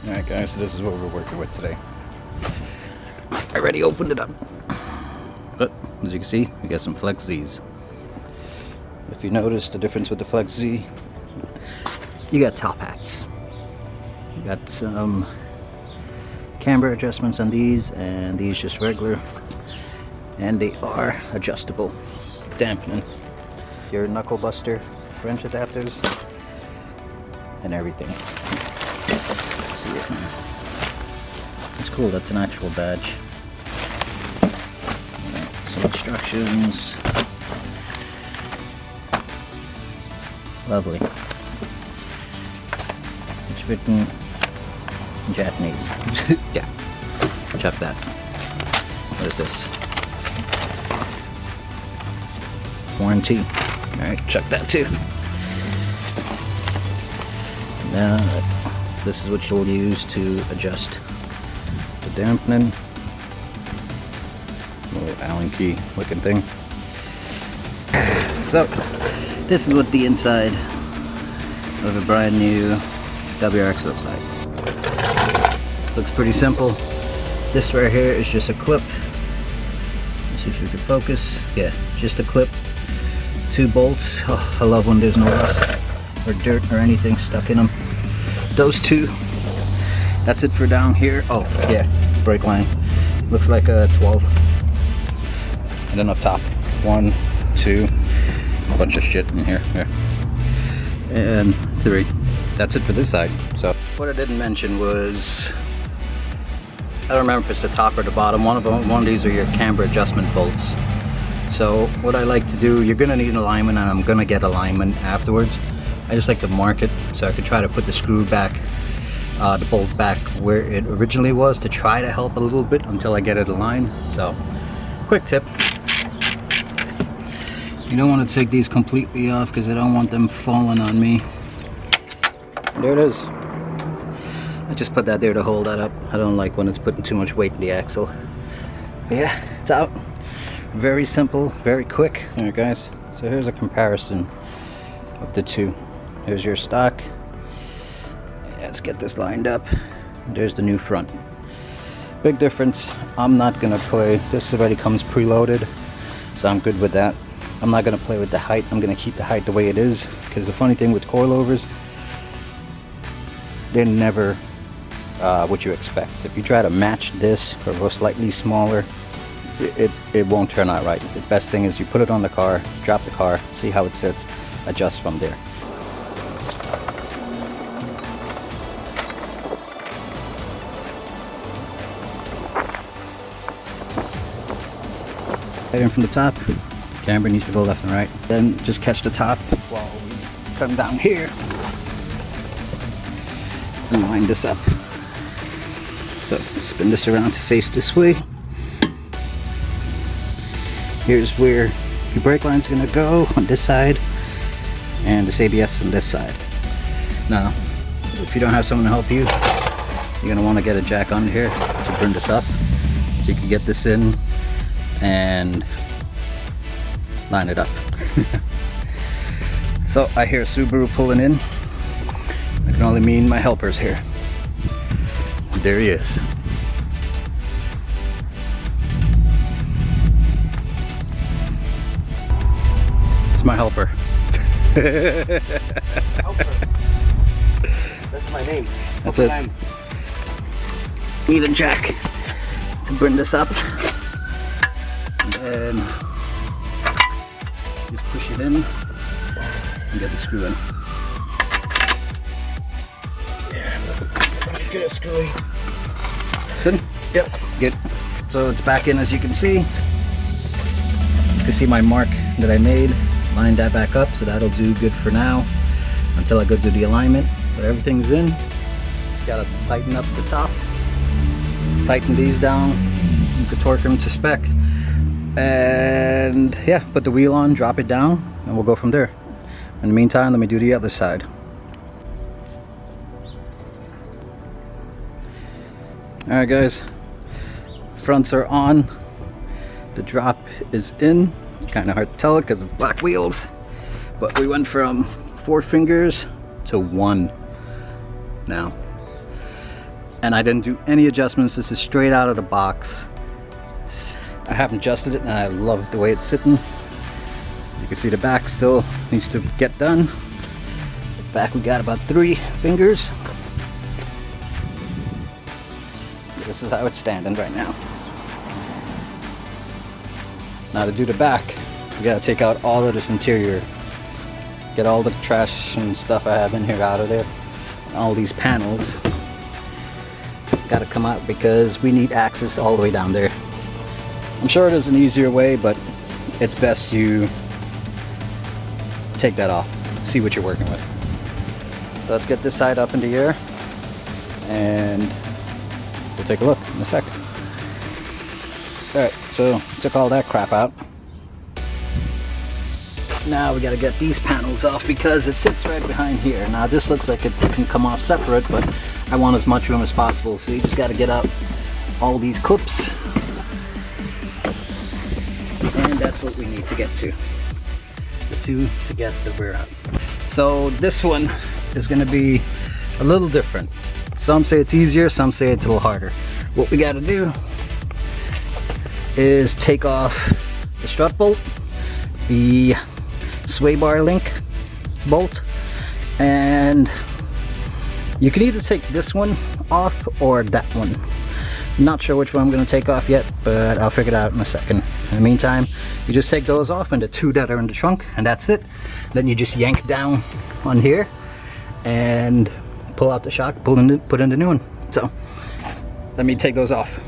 Alright guys, so this is what we're working with today. I already opened it up. But as you can see, we got some Flex Z's. If you notice the difference with the Flex Z, you got top hats. You got some camber adjustments on these, and these just regular. And they are adjustable. Dampening. Your knuckle buster, wrench adapters, and everything. See it now. It's cool, that's an actual badge. Right, some instructions. Lovely. It's written in Japanese. Yeah. Check that. What is this? Warranty. Alright, check that too. Now, this is what you'll use to adjust the dampening. Little Allen key looking thing. So, this is what the inside of a brand new WRX looks like. Looks pretty simple. This right here is just a clip. Let's see if we can focus. Yeah, just a clip. 2 bolts. Oh, I love when there's no rust or dirt or anything stuck in them. Those 2. That's it for down here. Oh yeah, brake line. Looks like a 12. And then up top, 1, 2, a bunch of shit in here. Yeah. And 3. That's it for this side. So what I didn't mention was, I don't remember if it's the top or the bottom. One of these are your camber adjustment bolts. So what I like to do, you're gonna need an alignment, and I'm gonna get alignment afterwards. I just like to mark it so I can try to put the screw back, the bolt back where it originally was, to try to help a little bit until I get it aligned. So, quick tip. You don't want to take these completely off because I don't want them falling on me. There it is. I just put that there to hold that up. I don't like when it's putting too much weight in the axle. But yeah, it's out. Very simple, very quick. Alright guys, so here's a comparison of the 2. Here's your stock. Let's get this lined up. There's the new front. Big difference. I'm not gonna play. This already comes preloaded, so I'm good with that. I'm not gonna play with the height. I'm gonna keep the height the way it is, because the funny thing with coilovers, they're never what you expect. So if you try to match this or go slightly smaller, it won't turn out right. The best thing is you put it on the car, drop the car, see how it sits, adjust from there. Right in from the top, camber needs to go left and right. Then just catch the top while we come down here and line this up. So spin this around to face this way. Here's where your brake line's gonna go on this side, and this ABS on this side. Now, if you don't have someone to help you, you're gonna want to get a jack on here to bring this up, so you can get this in and line it up. So I hear Subaru pulling in. I can only mean my helper's here. There he is. My helper. Helper. That's my name. That's it. Need a jack to bring this up, and then just push it in and get the screw in. Yeah, get it screwy. It's in? Yep. Good. So it's back in, as you can see. You can see my mark that I made. Line that back up, so that'll do good for now until I go do the alignment. But everything's in. Just gotta tighten up the top, tighten these down. You can torque them to spec, and yeah, put the wheel on, drop it down, and we'll go from there. In the meantime, let me do the other side. Alright guys, fronts are on, the drop is in. Kind of hard to tell it because it's black wheels, but we went from 4 fingers to 1 now. and I didn't do any adjustments. This is straight out of the box. I haven't adjusted it, and I love the way it's sitting. You can see the back still needs to get done. Back we got about 3 fingers. This is how it's standing right now. Now to do the back, we gotta take out all of this interior. Get all the trash and stuff I have in here out of there. All these panels gotta come out because we need access all the way down there. I'm sure there's an easier way, but it's best you take that off, see what you're working with. So let's get this side up in the air and we'll take a look in a sec. Alright, so took all that crap out. Now we gotta get these panels off because it sits right behind here. Now this looks like it can come off separate, but I want as much room as possible, so you just gotta get out all these clips. And that's what we need to get to. The 2 to get the rear out. So this one is gonna be a little different. Some say it's easier, some say it's a little harder. What we gotta do is take off the strut bolt, the sway bar link bolt, and you can either take this one off or that one. Not sure which one I'm going to take off yet, but I'll figure it out in a second. In the meantime, you just take those off and the 2 that are in the trunk, and that's it. Then you just yank down on here and pull out the shock, put in the new one. So let me take those off.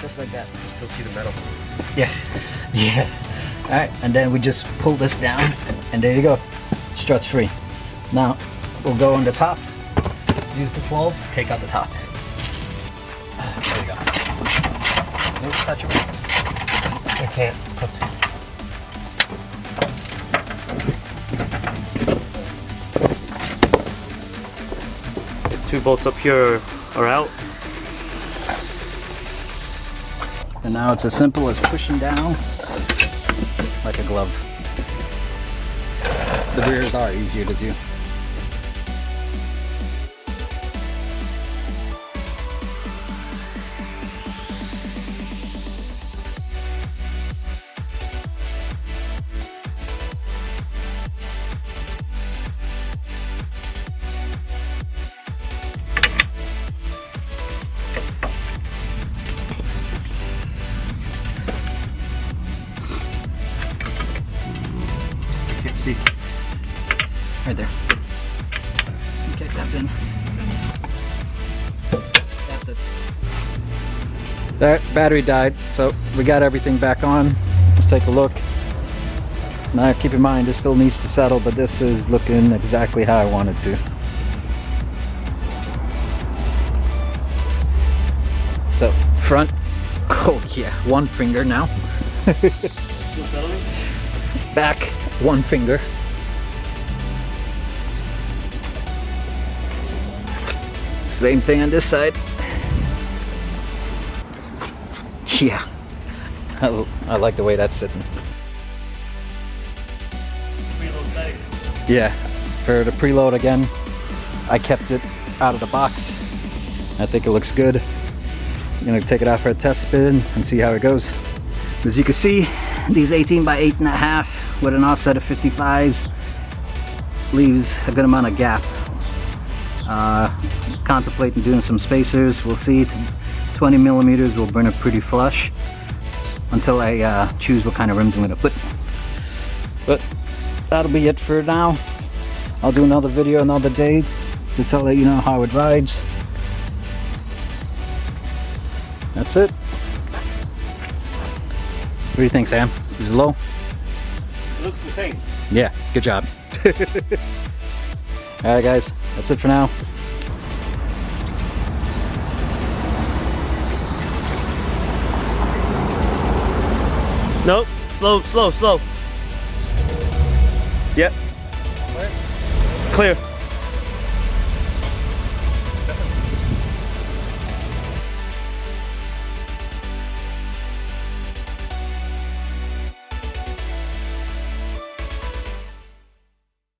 Just like that. You still see the metal. Yeah. Yeah. Alright, and then we just pull this down, and there you go. Struts free. Now, we'll go on the top. Use the 12, take out the top. There you go. No touch it. I can't. It's cooked. The 2 bolts up here are out. And now it's as simple as pushing down like a glove. The rears are easier to do. See. Right there. Okay, that's in. That's it. That battery died, so we got everything back on. Let's take a look. Now keep in mind, this still needs to settle, but this is looking exactly how I want it to. So, front. Oh yeah, 1 finger now. Back, 1 finger. Same thing on this side. Yeah, I like the way that's sitting. Yeah, for the preload again, I kept it out of the box. I think it looks good. I'm gonna take it out for a test spin and see how it goes. As you can see, these 18 by 8.5 with an offset of 55s leaves a good amount of gap. Contemplating doing some spacers. We'll see. 20 millimeters will bring it pretty flush until I choose what kind of rims I'm going to put. But that'll be it for now. I'll do another video another day to tell you know how it rides. That's it. What do you think, Sam? Is it low? Looks the same. Yeah, good job. Alright guys, that's it for now. Nope. Slow, slow, slow. Yep. Clear.